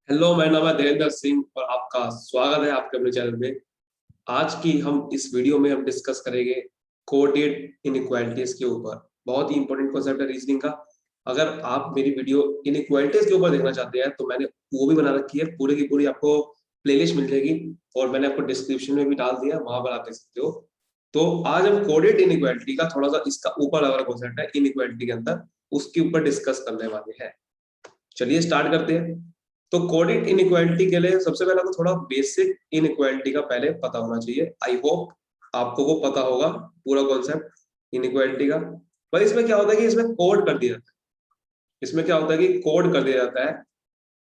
Hello, मेरा नाम है देवेंद्र सिंह और आपका स्वागत है आपके अपने चैनल में। आज की हम इस वीडियो में हम डिस्कस करेंगे कोऑर्डिनेट इनइक्वालिटीज के ऊपर। बहुत ही इंपॉर्टेंट कॉन्सेप्ट है रीजनिंग का। अगर आप मेरी वीडियो इनइक्वालिटीज के ऊपर देखना चाहते हैं तो मैंने वो भी बना रखी है, पूरी की पूरी आपको प्लेलिस्ट मिल जाएगी और मैंने आपको डिस्क्रिप्शन में भी डाल दिया, वहां पर आप देख सकते हो। तो आज हम कोऑर्डिनेट इनइक्वालिटी का थोड़ा सा इसका ऊपर वाला कॉन्सेप्ट है इनइक्वालिटी के अंदर, उसके ऊपर डिस्कस करने वाले हैं। चलिए स्टार्ट करते हैं। तो कोऑर्डिनेट इनइक्वालिटी के लिए सबसे पहले आपको थोड़ा बेसिक इनइक्वालिटी का पहले पता होना चाहिए। आई होप आपको वो पता होगा पूरा कॉन्सेप्ट इनइक्वालिटी का। पर इसमें क्या होता है कि इसमें कोड कर दिया जाता है। इसमें क्या होता है कि कोड कर दिया जाता है।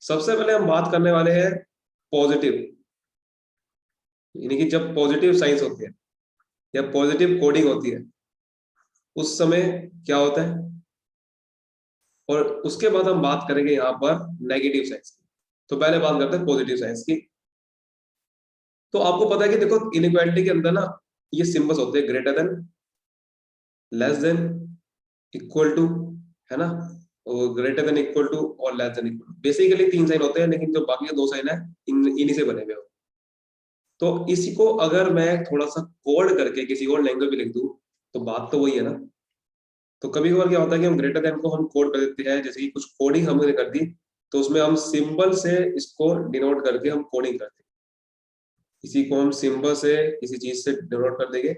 सबसे पहले हम बात करने वाले हैं पॉजिटिव, यानी कि जब पॉजिटिव साइंस होती है या पॉजिटिव कोडिंग होती है उस समय क्या होता है, और उसके बाद हम बात करेंगे यहाँ पर नेगेटिव साइंस की। तो पहले बात करते हैं पॉजिटिव साइंस की। तो आपको पता है कि देखो इनइक्वालिटी के अंदर ना ये सिंबल्स होते हैं greater than, less than, equal to, है ना। और ग्रेटर देन, इक्वल टू और less than equal to, basically तीन साइन होते हैं, लेकिन जो बाकी के दो साइन है इन्हीं से बने हुए हो। तो इसी को अगर मैं थोड़ा सा कोड करके किसी और लैंग्वेज में लिख दूं तो बात तो वही है ना। तो कभी कभार क्या होता है कि हम ग्रेटर देन को हम कोड कर देते हैं, जैसे कि कुछ कोडिंग हमने कर दी तो उसमें हम सिंबल से इसको डिनोट करके हम कोडिंग करते हैं। इसी को हम सिंबल से किसी चीज से डिनोट कर देंगे,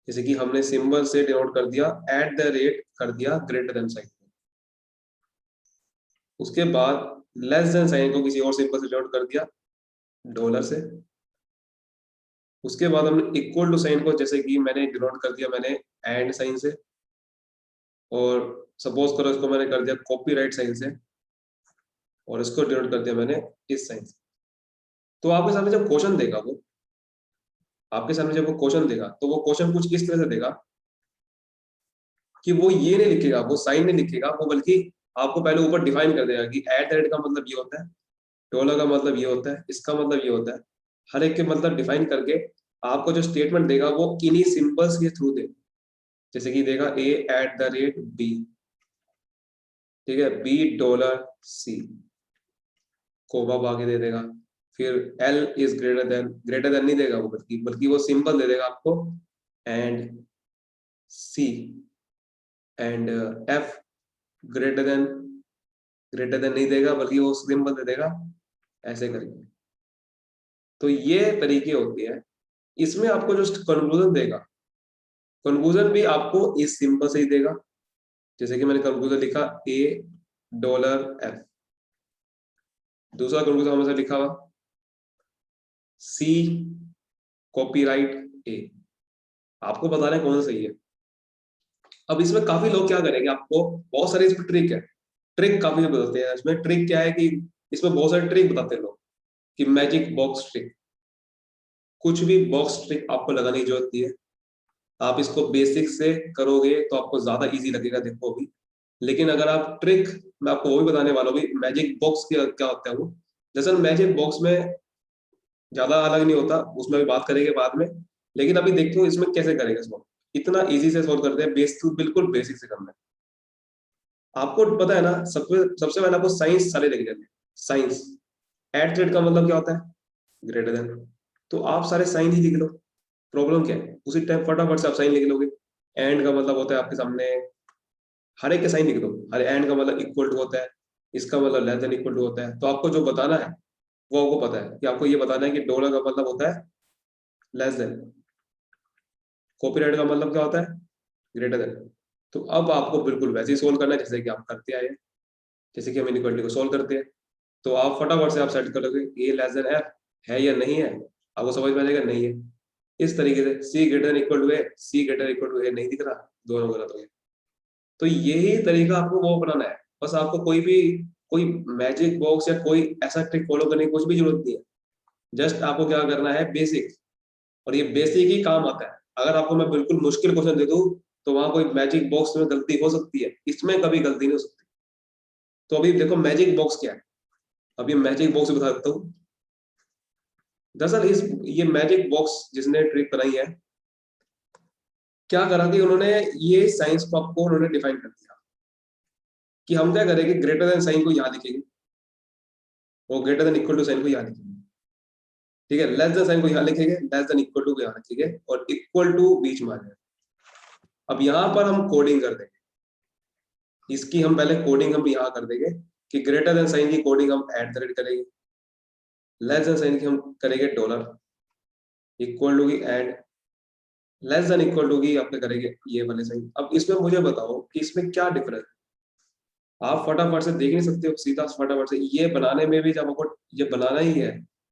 जैसे कि हमने सिंबल से डिनोट कर दिया एट द रेट, कर दिया ग्रेटर देन साइन। उसके बाद लेस देन साइन को किसी और सिंबल से डिनोट कर दिया डॉलर से। उसके बाद हमने इक्वल टू साइन को जैसे कि मैंने डिनोट कर दिया मैंने एंड साइन से, और सपोज करो इसको मैंने कर दिया कॉपीराइट साइन से, और इसको डिनोट कर दिया मैंने इस साइन से। तो आपके सामने जब क्वेश्चन देगा वो, आपके सामने जब वो क्वेश्चन देगा तो वो क्वेश्चन कुछ इस तरह से देगा कि वो ये नहीं लिखेगा, वो साइन नहीं लिखेगा, वो बल्कि आपको पहले ऊपर डिफाइन कर देगा कि एट द रेट का मतलब ये होता है, डॉलर का मतलब ये होता है, इसका मतलब ये होता है। हर एक के मतलब डिफाइन करके आपको जो स्टेटमेंट देगा वो इन्हीं सिंबल्स के थ्रू देगा। जैसे कि देगा ए एट द रेट बी, ठीक है, बी डॉलर सी, कोमा आगे दे देगा। फिर एल इज ग्रेटर देन नहीं देगा वो, बल्कि वो सिंबल दे देगा आपको and C and F greater than नहीं देगा, बल्कि वो सिंबल दे देगा ऐसे करके। तो ये तरीके होते हैं। इसमें आपको जो कंक्लूजन देगा, कंक्लूजन भी आपको इस सिंबल से ही देगा। जैसे कि मैंने कंक्लूजन लिखा ए डॉलर एफ, दूसरा कंक्लूजन हमें लिखा हुआ सी कॉपीराइट ए। आपको बताना है कौन सा सही है। अब इसमें काफी लोग क्या करेंगे, आपको बहुत सारे इसमें ट्रिक है, ट्रिक काफी बताते हैं। इसमें ट्रिक क्या है कि इसमें बहुत सारे ट्रिक बताते हैं लोग कि मैजिक बॉक्स ट्रिक। कुछ भी बॉक्स ट्रिक आपको लगाने की जरूरत नहीं है। आप इसको बेसिक से करोगे तो आपको ज्यादा इजी लगेगा, देखो अभी। लेकिन अगर आप ट्रिक, मैं आपको वो भी बताने वाला हूँ भी मैजिक बॉक्स क्या होता है वो। जैसे मैजिक बॉक्स में ज्यादा अलग नहीं होता, उसमें भी बात करेंगे बाद में। लेकिन अभी देखते हो इसमें कैसे करेंगे इसको। इतना इजी से सोल्व करते हैं, बिल्कुल बेसिक से करना है। आपको पता है ना, सबसे सबसे पहले आपको साइंस सारे लेके जाते हैं। साइंस एट रेट का मतलब क्या होता है, ग्रेटर देन। तो आप सारे साइन ही लिख लो, प्रॉब्लम क्या है, उसी टाइम फटाफट से आप साइन लिख लोगे। एंड का मतलब होता है आपके सामने, हर एक के साइन लिख दो। हर एंड का मतलब इक्वल टू होता है, इसका मतलब लेस देन इक्वल टू होता है। तो आपको जो बताना है वो आपको पता है कि आपको ये बताना है कि डॉलर का मतलब होता है लेस देन, कॉपीराइट का मतलब क्या होता है, ग्रेटर देन। तो अब आपको बिल्कुल वैसे ही सोल्व करना है जैसे कि आप करते आए हैं, जैसे कि हम इनइक्वालिटी को सोल्व करते हैं। तो आप फटाफट से आप सेट करोगे ए लेस देन एफ है या नहीं है, आपको समझ में आ जाएगा नहीं है। इस तरीके से C greater than equal to A, C greater equal to A नहीं दिख रहा, दोनों गलत हो गए। तो यही तरीका आपको वो बनाना है। बस आपको कोई मैजिक बॉक्स या कोई ऐसा ट्रिक फॉलो करने की कुछ भी जरूरत नहीं है। जस्ट आपको क्या करना है, बेसिक। और ये बेसिक ही काम आता है। अगर आपको मैं बिल्कुल मुश्किल क्वेश्चन दे दूं तो वहां कोई मैजिक बॉक्स में गलती हो सकती है, इसमें कभी गलती नहीं हो सकती। तो अभी देखो मैजिक बॉक्स क्या है, अभी मैजिक बॉक्स बता देता हूँ। दरअसल इस ये मैजिक बॉक्स जिसने ट्रिक बनाई है, क्या करा कि उन्होंने ये साइंस को आपको उन्होंने डिफाइन कर दिया कि हम क्या करेंगे, ग्रेटर देन साइन को यहाँ लिखेंगे वो greater than equal to sign को यहाँ लिखेंगे, ठीक है, लेस देन साइन को यहाँ लिखेंगे, लेस देन इक्वल टू को यहाँ लिखेंगे और इक्वल टू बीच में आ जाएगा। अब यहाँ पर हम कोडिंग कर देंगे, इसकी हम पहले कोडिंग हम यहाँ कर देंगे कि ग्रेटर देन साइन की कोडिंग हम एट द रेट करेंगे, लेस देन साइन की हम करेंगे डॉलर, इक्वल टू की एड, लेस देन इक्वल टू की आपने करेंगे ये वाले साइन। अब इसमें मुझे बताओ कि इसमें क्या डिफरेंस है, आप फटाफट से देख नहीं सकते हो, सीधा फटाफट से ये बनाने में भी जब आपको ये बनाना ही है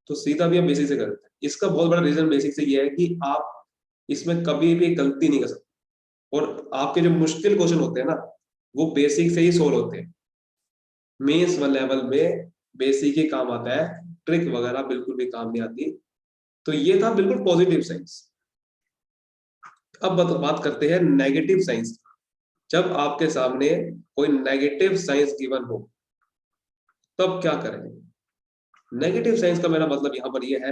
तो सीधा भी हम बेसिक से कर देते हैं। इसका बहुत बड़ा रीजन बेसिक से ये है कि आप इसमें कभी भी गलती नहीं कर सकते और आपके जो मुश्किल क्वेश्चन होते हैं ना वो बेसिक से ही सोल्व होते हैं। मेंस लेवल में बेसिक ही काम आता है, ट्रिक वगैरह बिल्कुल भी काम नहीं आती। तो ये था बिल्कुल पॉजिटिव साइंस। अब बात करते हैं नेगेटिव साइंस। जब आपके सामने कोई नेगेटिव साइंस गिवन हो तब क्या करें। नेगेटिव साइंस का मेरा मतलब यहाँ पर यह है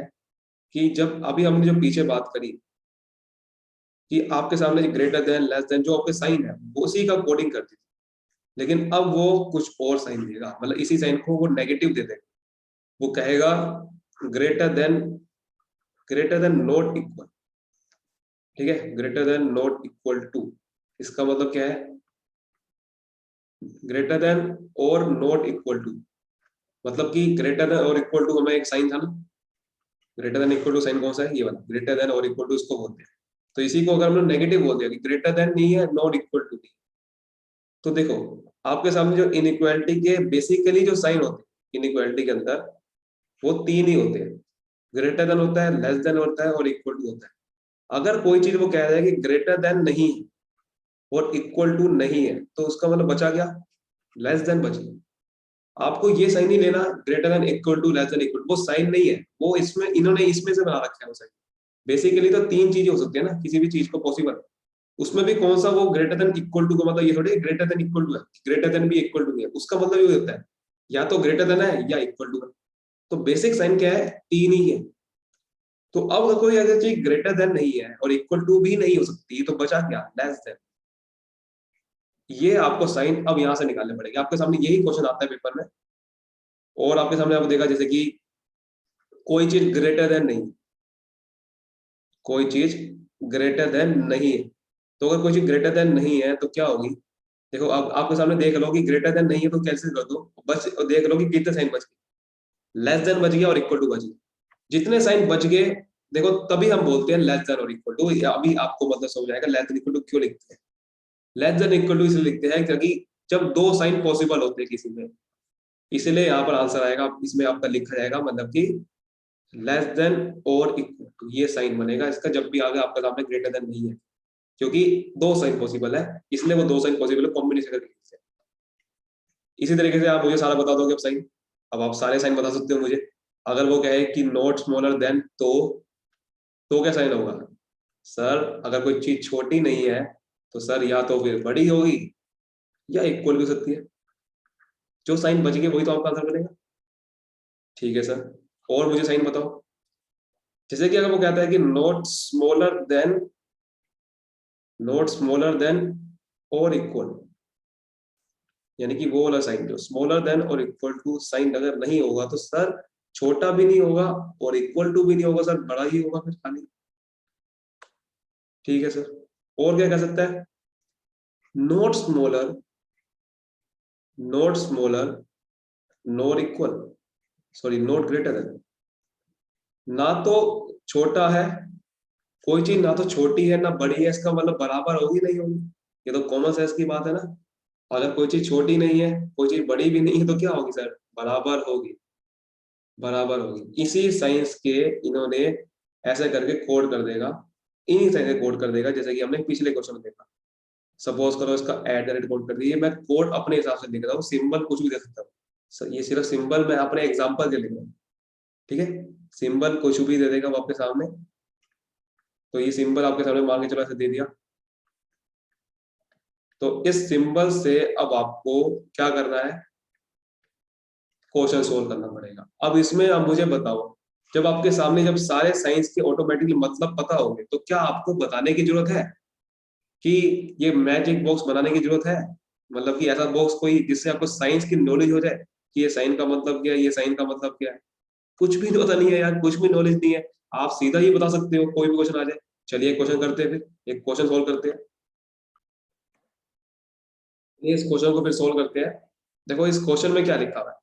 कि जब अभी हमने जो पीछे बात करी कि आपके सामने ग्रेटर देन लेस देन जो आपके साइन है वो उसी का कोडिंग करती थी, लेकिन अब वो कुछ और साइन देगा, मतलब इसी साइन को वो नेगेटिव दे देगा, वो कहेगा ग्रेटर देन नॉट इक्वल, ठीक है, greater than not equal to. इसका मतलब क्या है, ग्रेटर देन और नॉट इक्वल टू, मतलब कि ग्रेटर देन और इक्वल टू हमें एक साइन था ना, greater than equal to sign कौन सा है, ये वाला ग्रेटर देन और इक्वल टू इसको बोलते हैं। तो इसी को अगर हमने नेगेटिव बोल दिया कि ग्रेटर देन नहीं है नॉट इक्वल टू नहीं, तो देखो आपके सामने जो इनइक्वालिटी के बेसिकली जो साइन होते हैं इनइक्वालिटी के अंदर वो तीन ही होते हैं, ग्रेटर देन होता है, लेस देन होता है और इक्वल टू होता है। अगर कोई चीज वो कह रहा है कि ग्रेटर देन नहीं और इक्वल टू नहीं है तो उसका मतलब बचा गया लेस देन बच गया। आपको ये साइन नहीं लेना greater than equal to less than equal, वो साइन नहीं है, वो इसमें इन्होंने इसमें से बना रखा है वो साइन। बेसिकली तो तीन चीजें हो सकती है ना किसी भी चीज को पॉसिबल, उसमें भी कौन सा वो ग्रेटर देन इक्वल टू का मतलब ये थोड़ी ग्रेटर देन इक्वल टू है, ग्रेटर देन भी इक्वल टू है, उसका मतलब ये होता है या तो ग्रेटर देन है या इक्वल टू है। तो बेसिक साइन क्या है, तीन ही है। तो अब अगर कोई अगर चीज ग्रेटर देन नहीं है और इक्वल टू भी नहीं हो सकती तो बचा क्या, लेस देन। ये आपको साइन अब यहां से निकालने पड़ेंगे, आपके सामने यही क्वेश्चन आता है पेपर में और आपके सामने आपको देखा जैसे कि कोई चीज ग्रेटर देन नहीं, कोई चीज ग्रेटर देन नहीं है, तो अगर कोई चीज ग्रेटर देन नहीं है तो क्या होगी, देखो अब आपके सामने देख लो कि ग्रेटर देन नहीं है तो कैंसिल कर दो, बस देख लो कि कितने साइन बच गए, लेस देन बच गया और इक्वल टू बच गया। जितने साइन बच गए देखो तभी हम बोलते हैं लेस देन और इक्वल टू। अभी आपको मतलब समझ आएगा लेस देन इक्वल टू क्यों लिखते हैं। लेस देन इक्वल टू इसलिए लिखते हैं क्योंकि जब दो साइन पॉसिबल होते हैं किसी में, इसलिए यहाँ पर आंसर आएगा, इसमें आपका लिखा जाएगा मतलब कि लेस देन और इक्वल टू, ये साइन बनेगा इसका जब भी आगे आपका सामने ग्रेटर देन नहीं है, क्योंकि दो साइन पॉसिबल है इसलिए वो दो साइन पॉसिबल है कॉम्बिनेशन करके लिखते हैं। इसी तरीके से आप मुझे सारा बता दोगे अब साइन, अब आप सारे साइन बता सकते हो मुझे। अगर वो कहे कि नॉट स्मॉलर देन तो क्या साइन होगा, सर अगर कोई चीज छोटी नहीं है तो सर या तो फिर बड़ी होगी या इक्वल भी हो सकती है, जो साइन बच गए वही तो आपका आंसर बनेगा। ठीक है सर, और मुझे साइन बताओ। जैसे कि अगर वो कहता है कि नॉट स्मॉलर देन और इक्वल, यानी कि वो वाला साइन जो स्मॉलर देन और इक्वल टू साइन अगर नहीं होगा तो सर छोटा भी नहीं होगा और इक्वल टू भी नहीं होगा सर, बड़ा ही होगा फिर खाली। ठीक है सर, और क्या कह सकता है, not smaller not equal, sorry not greater than, ना तो छोटा है कोई चीज, ना तो छोटी है ना बड़ी है, इसका मतलब बराबर होगी नहीं होगी, ये तो कॉमन सेंस की बात है ना। अगर कोई चीज छोटी नहीं है कोई चीज बड़ी भी नहीं है तो क्या होगी सर, बराबर होगी, बराबर होगी। इसी साइंस के इन्होंने ऐसे करके कोड कर देगा, इन्हीं साइंस से कोड कर देगा जैसे कि हमने पिछले क्वेश्चन में देखा। सपोज करो इसका एट द रेट कोड कर दिए, मैं कोड अपने हिसाब से लिख रहा हूँ, सिंबल कुछ भी दे सकता हूँ, ये सिर्फ सिंबल मैं अपने एग्जाम्पल के लिख रहा हूँ, ठीक है, सिंबल कुछ भी दे देगा वो आपके सामने। तो ये सिंबल आपके सामने मान के चलो ऐसे दे दिया, तो इस सिंबल से अब आपको क्या करना है, क्वेश्चन सोल्व करना पड़ेगा। अब इसमें अब मुझे बताओ, जब आपके सामने जब सारे साइंस के ऑटोमेटिकली मतलब पता होंगे तो क्या आपको बताने की जरूरत है कि ये मैजिक बॉक्स बनाने की जरूरत है, मतलब कि ऐसा बॉक्स कोई जिससे आपको साइंस की नॉलेज हो जाए। कि ये साइन का मतलब क्या है, ये साइन का मतलब क्या है, कुछ भी पता नहीं है यार, कुछ भी नॉलेज नहीं है। आप सीधा ही बता सकते हो कोई भी क्वेश्चन आ जाए। चलिए क्वेश्चन करते हैं, फिर एक क्वेश्चन सोल्व करते हैं। ये इस क्वेश्चन को फिर सोल्व करते हैं। देखो इस क्वेश्चन में क्या लिखा हुआ है।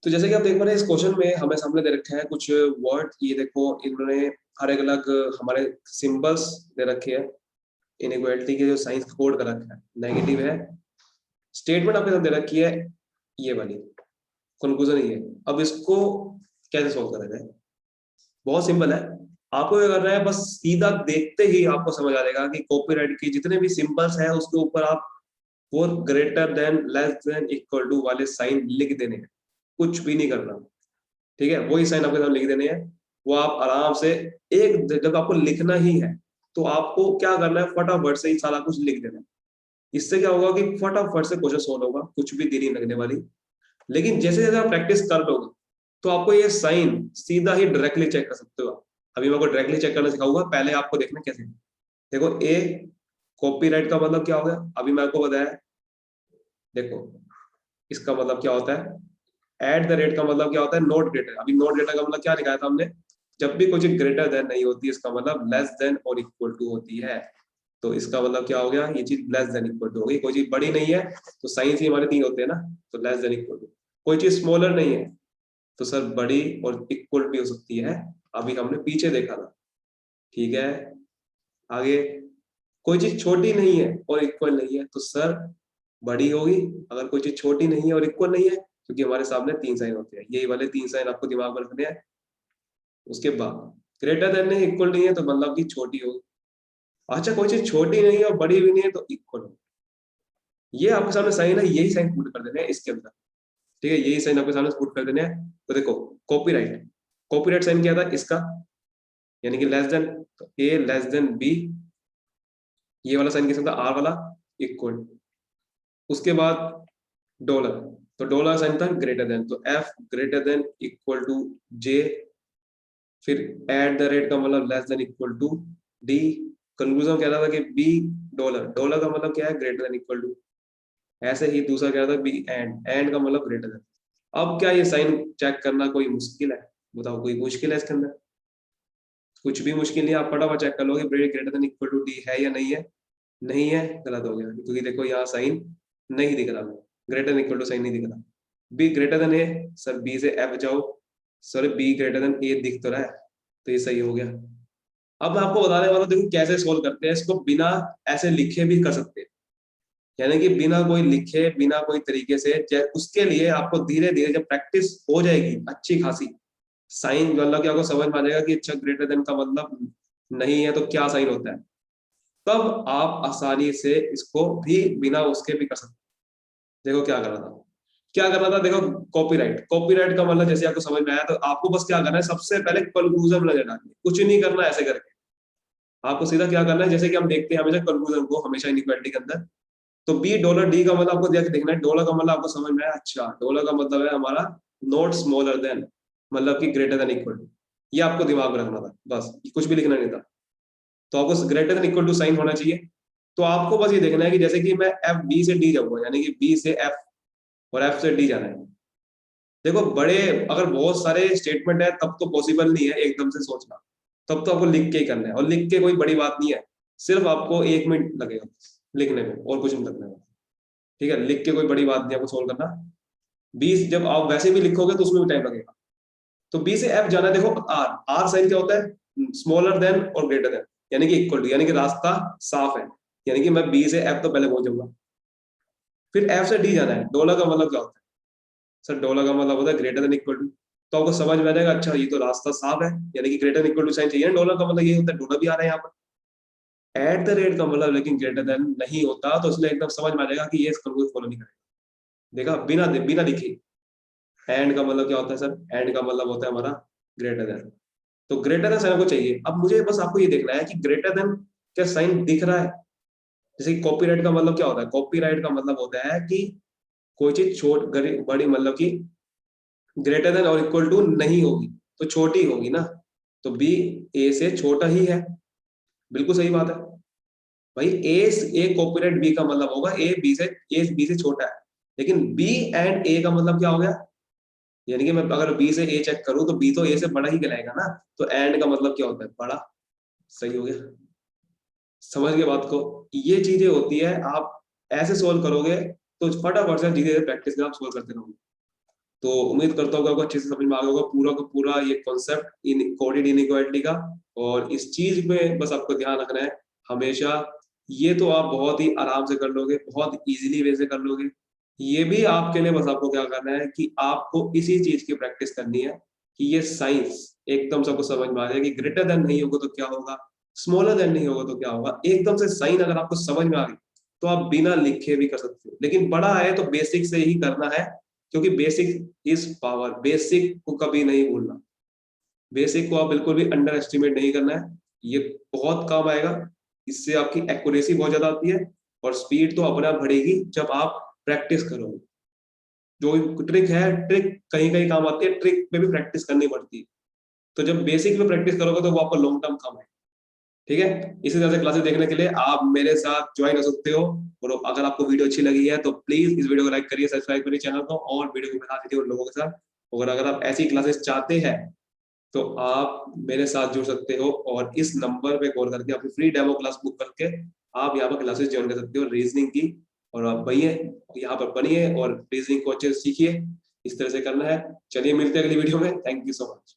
तो जैसे कि आप देख पा रहे हैं, इस क्वेश्चन में हमें सामने दे रखा है कुछ वर्ड। ये देखो इन्होंने हर एक अलग हमारे सिंबल्स दे रखे हैं। इनइक्वालिटी के जो साइंस का कोड कर रखा है, नेगेटिव है। स्टेटमेंट आपके साथ दे रखी है ये वाली, कंक्लूजन ये। अब इसको कैसे सोल्व करें जाए? बहुत सिंपल है। आपको क्या करना है, बस सीधा देखते ही आपको समझ आ जाएगा कि कॉपीराइट की जितने भी सिंबल्स हैं उसके ऊपर आप वो greater than, less than, equal to वाले साइन लिख देने हैं। कुछ भी नहीं करना, ठीक है? वही साइन आपके सामने लिख देने हैं। वो आप आराम से, एक जब आपको लिखना ही है तो आपको क्या करना है, फटाफट से ही सारा कुछ लिख देना है। इससे क्या होगा कि फटाफट से क्वेश्चन सोल्व होगा, कुछ भी देरी लगने वाली। लेकिन जैसे जैसे आप प्रैक्टिस कर लोगे तो आपको ये साइन सीधा ही डायरेक्टली चेक कर सकते हो आप। अभी मैं आपको डायरेक्टली चेक करना सिखाऊंगा, पहले आपको देखना कैसे। देखो ए, कॉपीराइट का मतलब क्या हो गया, अभी मैं आपको बताया। देखो इसका मतलब क्या होता है, एट द रेट का मतलब क्या होता है, नॉट ग्रेटर। अभी नॉट ग्रेटर का मतलब क्या लिखाया था हमने, जब भी कोई चीज ग्रेटर देन नहीं होती इसका मतलब लेस देन और इक्वल टू होती है। तो इसका मतलब क्या हो गया, ये चीज लेस देन इक्वल टू हो गई। कोई चीज बड़ी नहीं है तो साइन ही हमारे तीन होते हैं ना, तो लेस देन इक्वल टू। कोई चीज स्मॉलर नहीं है तो सर बड़ी और इक्वल भी हो सकती है। अभी हमने पीछे देखा था, ठीक है? आगे, कोई चीज छोटी नहीं है और इक्वल नहीं है तो सर बड़ी होगी। अगर कोई चीज छोटी नहीं है और इक्वल नहीं है, क्योंकि हमारे सामने तीन साइन होते हैं, यही वाले तीन साइन आपको दिमाग में रखने हैं। उसके बाद ग्रेटर देन नहीं, इक्वल नहीं है तो मतलब कि छोटी होगी। अच्छा, कोई चीज छोटी नहीं है और बड़ी भी नहीं है तो इक्वल होगी। ये आपके सामने साइन है, यही साइन पुट कर देने हैं इसके अंदर, ठीक है? यही साइन आपके सामने पुट कर देने हैं। तो देखो कॉपीराइट, कॉपीराइट साइन क्या था इसका, यानी कि लेस देन, तो ए लेस देन बी। ये वाला साइन किसका था, आर वाला, इक्वल। उसके बाद डॉलर, तो डॉलर साइन था ग्रेटर देन, तो F greater than equal to J. फिर एट द रेट का मतलब less than equal to D. Conclusion कह रहा था कि बी डॉलर, डॉलर का मतलब क्या है, ग्रेटर देन इक्वल टू। ऐसे ही दूसरा कह रहा था बी एंड, एंड का मतलब ग्रेटर देन। अब क्या ये साइन चेक करना कोई मुश्किल है? बताओ, कोई मुश्किल है इसके अंदर? कुछ भी मुश्किल नहीं, आप फटाफट चेक कर लोगे greater than equal to D है या नहीं है। नहीं है, गलत हो गया, क्योंकि देखो यहाँ साइन नहीं दिख रहा, greater than equal to sign नहीं दिख रहा। B greater than A, sir B से एफ जाओ, sir B greater than A दिख तो रहा है, तो ये सही हो गया। अब मैं आपको बताने वाला हूँ, देखो कैसे सोल्व करते हैं इसको, बिना ऐसे लिखे भी कर सकते हैं। यानी कि बिना कोई लिखे, बिना कोई तरीके से, उसके लिए आपको धीरे धीरे जब प्रैक्टिस हो जाएगी अच्छी खासी, साइन मतलब कि आपको समझ में आ जाएगा कि अच्छा ग्रेटर देन का मतलब नहीं है तो क्या साइन होता है, तब आप आसानी से इसको भी बिना उसके भी कर सकते हैं। देखो क्या करना था, क्या करना था, देखो कॉपीराइट, कॉपीराइट का मतलब जैसे आपको समझ में आया, तो आपको बस क्या करना है, सबसे पहले कंक्लूजन नजर डालनी है, कुछ नहीं करना ऐसे करके। आपको सीधा क्या करना है, जैसे कि हम देखते हैं हमेशा कंक्लूजन को, हमेशा इनइक्वालिटी के अंदर, तो बी डॉलर डी का मतलब आपको देखना है। डॉलर का मतलब आपको समझ में आया, अच्छा डॉलर का मतलब है हमारा नॉट स्मॉलर देन, मतलब कि ग्रेटर देन इक्वल टू। ये आपको दिमाग में रखना था, बस कुछ भी लिखना नहीं था। तो आपको greater than equal to sign होना चाहिए। तो आपको बस ये देखना है कि जैसे कि मैं एफ बी से डी जाऊंगा, यानी कि बी से एफ और एफ से डी जाना है। देखो बड़े, अगर बहुत सारे स्टेटमेंट है तब तो पॉसिबल नहीं है एकदम से सोचना, तब तो आपको लिख के ही करना है, और लिख के कोई बड़ी बात नहीं है। सिर्फ आपको 1 मिनट लगेगा लिखने में, और कुछ नहीं लगने में, ठीक है? लिख के कोई बड़ी बात नहीं आपको सोल्व करना। 20 जब आप वैसे भी लिखोगे तो उसमें भी टाइम लगेगा। तो बी से एफ जाना है। देखो आर, आर साइन क्या होता है, स्मॉलर देन और ग्रेटर देन, यानी कि इक्वल टू, यानी कि रास्ता साफ है, यानी कि मैं बी से एफ तो पहले पहुंच जाऊंगा। फिर एफ से डी जाना है। डॉलर का मतलब क्या होता है, सर डॉलर का मतलब होता है ग्रेटर देन इक्वल टू। तो आपको समझ में आ जाएगा, अच्छा ये तो रास्ता साफ है, यानी कि greater than equal to sign चाहिए। डॉलर का मतलब ये होता है, डॉलर भी आ रहा है यहाँ पर। एट द रेट का मतलब लेकिन ग्रेटर देन नहीं होता, तो इसलिए एकदम समझ में आ जाएगा कि ये इसको फॉलो नहीं करेगा। देखा, बिना बिना लिखे। एंड का मतलब क्या होता है सर, एंड का मतलब होता है हमारा ग्रेटर देन। तो ग्रेटर देन साइन आपको चाहिए। अब मुझे बस आपको ये देखना है कि ग्रेटर देन क्या साइन दिख रहा है। जैसे कि कॉपीराइट का मतलब क्या होता है, कॉपीराइट का मतलब होता है कि कोई चीज बड़ी, मतलब कि ग्रेटर देन और इक्वल टू नहीं होगी तो छोटी होगी ना, तो बी ए से छोटा ही है। बिल्कुल सही बात है भाई, ए कॉपीराइट बी का मतलब होगा ए बी से छोटा है, लेकिन बी एंड ए का मतलब क्या हो गया, यानी कि मैं अगर बी से ए चेक करूं तो बी तो ए से बड़ा ही कहलाएगा ना, तो एंड का मतलब क्या होता है, बड़ा। सही हो गया, समझ गए बात को। ये चीजें होती है, आप ऐसे सोल्व करोगे तो फटाफट से धीरे धीरे प्रैक्टिस में आप सोल्व करते रहोगे। तो उम्मीद करता हूँ कि आपको अच्छे से समझ में आ गया होगा पूरा का पूरा ये कॉन्सेप्ट इन कोडेड इनइक्वालिटी का। और इस चीज में बस आपको ध्यान रखना है हमेशा, ये तो आप बहुत ही आराम से कर लोगे, बहुत इजीली वे से कर लोगे। ये भी आपके लिए बस आपको क्या करना है कि आपको इसी चीज की प्रैक्टिस करनी है कि ये साइंस एकदम सबको समझ में आ जाए कि ग्रेटर देन नहीं होगा तो क्या होगा, स्मॉलर देन नहीं होगा तो क्या होगा। एकदम से साइन अगर आपको समझ में आ गई तो आप बिना लिखे भी कर सकते हो, लेकिन बड़ा है तो बेसिक से ही करना है, क्योंकि बेसिक इज पावर। बेसिक को कभी नहीं भूलना, बेसिक को आप बिल्कुल भी अंडर एस्टिमेट नहीं करना है, ये बहुत काम आएगा। इससे आपकी एक्यूरेसी बहुत ज्यादा आती है और स्पीड तो अपने आप बढ़ेगी जब आप प्रैक्टिस करोगे। जो ट्रिक है, ट्रिक कहीं कहीं काम आती है, ट्रिक पे भी प्रैक्टिस करनी पड़ती है। तो जब बेसिक में प्रैक्टिस करोगे तो वो आपको लॉन्ग टर्म काम आएगा। ठीक है, इसी तरह से क्लासेस देखने के लिए आप मेरे साथ ज्वाइन हो सकते हो। और अगर आपको वीडियो अच्छी लगी है तो प्लीज इस वीडियो को लाइक करिए, सब्सक्राइब करिए चैनल को और वीडियो को बता दीजिए उन लोगों के साथ। और अगर आप ऐसी क्लासेस चाहते हैं तो आप मेरे साथ जुड़ सकते हो और इस नंबर पे कॉल करके अपनी फ्री डेमो क्लास बुक करके आप यहाँ पर क्लासेस ज्वाइन कर सकते हो रीजनिंग की। और आप बनिए, यहाँ पर बनिए और रीजनिंग को अच्छे से सीखिए। इस तरह से करना है। चलिए मिलते हैं अगली वीडियो में। Thank you so much.